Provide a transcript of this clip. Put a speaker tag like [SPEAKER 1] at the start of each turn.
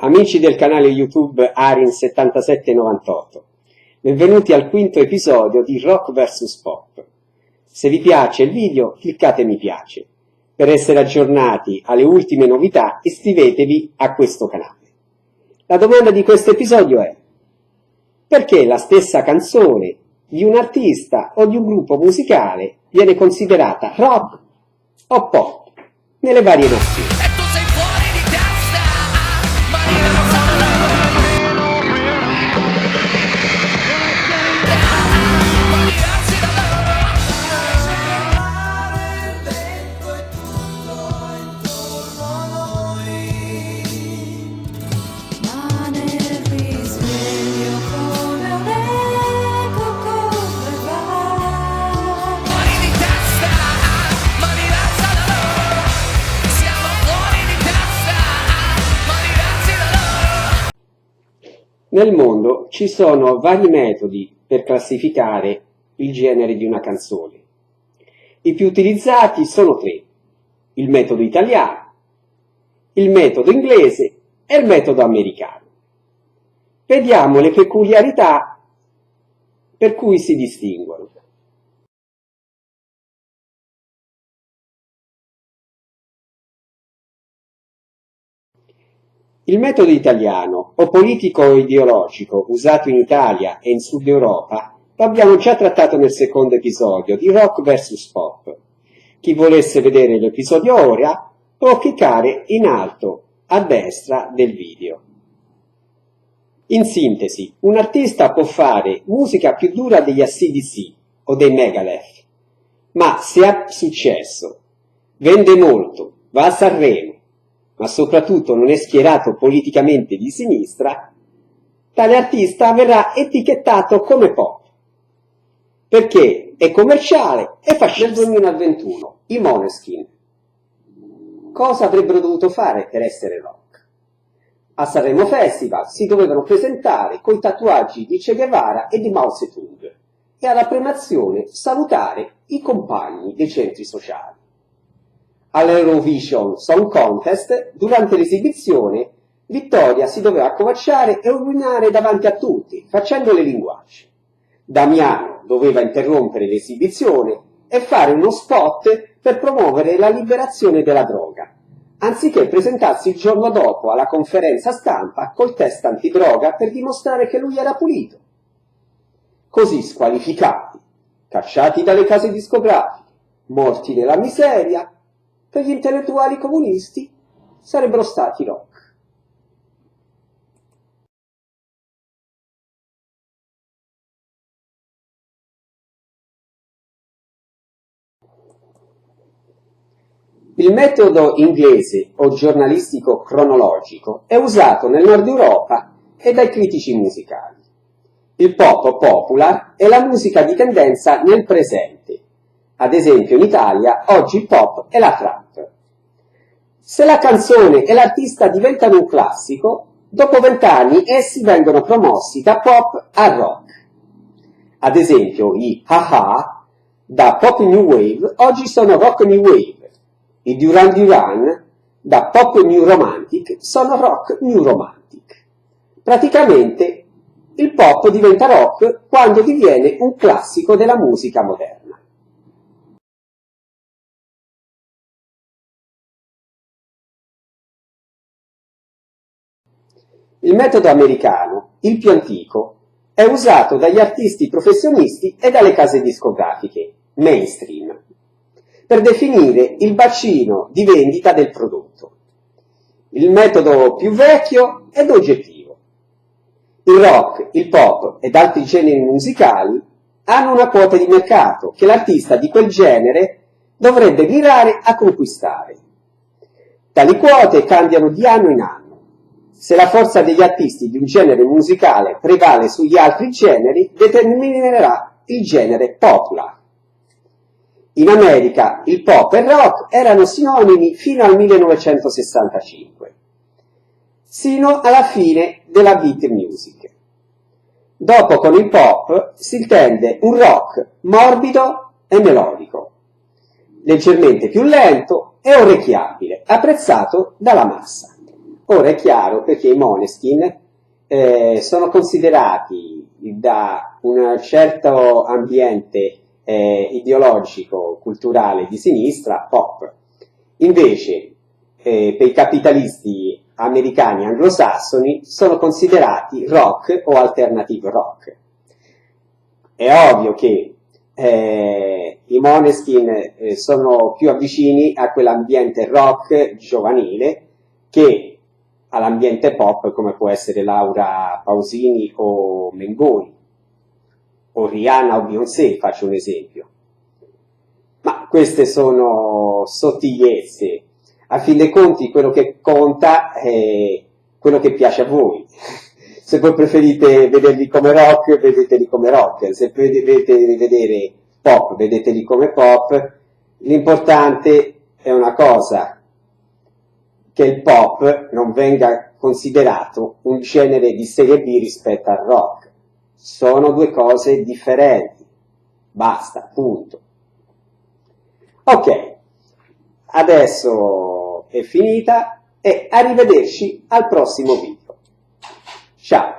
[SPEAKER 1] Amici del canale YouTube Arin7798, benvenuti al quinto episodio di Rock vs Pop. Se vi piace il video, cliccate mi piace. Per essere aggiornati alle ultime novità, iscrivetevi a questo canale. La domanda di questo episodio è: perché la stessa canzone di un artista o di un gruppo musicale viene considerata rock o pop nelle varie nazioni? Nel mondo ci sono vari metodi per classificare il genere di una canzone. I più utilizzati sono tre: il metodo italiano, il metodo inglese e il metodo americano. Vediamo le peculiarità per cui si distinguono. Il metodo italiano, o politico-ideologico, usato in Italia e in Sud Europa, lo abbiamo già trattato nel secondo episodio di Rock vs Pop. Chi volesse vedere l'episodio ora può cliccare in alto a destra del video. In sintesi, un artista può fare musica più dura degli AC/DC o dei Megadeth, ma se ha successo, vende molto, va a Sanremo, ma soprattutto non è schierato politicamente di sinistra, tale artista verrà etichettato come pop, perché è commerciale e fascista. Nel 2021 i Måneskin cosa avrebbero dovuto fare per essere rock? A Sanremo Festival si dovevano presentare coi tatuaggi di Che Guevara e di Mao Zedong e alla premiazione salutare i compagni dei centri sociali. All'Eurovision Song Contest, durante l'esibizione, Vittoria si doveva accovacciare e urinare davanti a tutti, facendo le linguacce. Damiano doveva interrompere l'esibizione e fare uno spot per promuovere la liberazione della droga, anziché presentarsi il giorno dopo alla conferenza stampa col test antidroga per dimostrare che lui era pulito. Così squalificati, cacciati dalle case discografiche, morti nella miseria, per gli intellettuali comunisti sarebbero stati rock. Il metodo inglese o giornalistico cronologico è usato nel nord Europa e dai critici musicali. Il pop o popular è la musica di tendenza nel presente. Ad esempio in Italia oggi il pop è la trap. Se la canzone e l'artista diventano un classico, dopo 20 anni essi vengono promossi da pop a rock. Ad esempio i Ha-Ha da pop new wave oggi sono rock new wave. I Duran Duran da pop new romantic sono rock new romantic. Praticamente il pop diventa rock quando diviene un classico della musica moderna. Il metodo americano, il più antico, è usato dagli artisti professionisti e dalle case discografiche, mainstream, per definire il bacino di vendita del prodotto. Il metodo più vecchio ed oggettivo. Il rock, il pop ed altri generi musicali hanno una quota di mercato che l'artista di quel genere dovrebbe mirare a conquistare. Tali quote cambiano di anno in anno. Se la forza degli artisti di un genere musicale prevale sugli altri generi, determinerà il genere popular. In America il pop e il rock erano sinonimi fino al 1965, sino alla fine della beat music. Dopo con il pop si intende un rock morbido e melodico, leggermente più lento e orecchiabile, apprezzato dalla massa. Ora è chiaro perché i Måneskin sono considerati da un certo ambiente ideologico, culturale di sinistra, pop. Invece, per i capitalisti americani anglosassoni sono considerati rock o alternative rock. È ovvio che i Måneskin sono più avvicini a quell'ambiente rock giovanile che all'ambiente pop come può essere Laura Pausini o Mengoni, o Rihanna o Beyoncé, faccio un esempio. Ma queste sono sottigliezze. A fin dei conti quello che conta è quello che piace a voi. Se voi preferite vederli come rock, vedeteli come rock. Se preferite vedere pop, vedeteli come pop. L'importante è una cosa, che il pop non venga considerato un genere di serie B rispetto al rock. Sono due cose differenti. Basta, punto. Ok, adesso è finita e arrivederci al prossimo video. Ciao!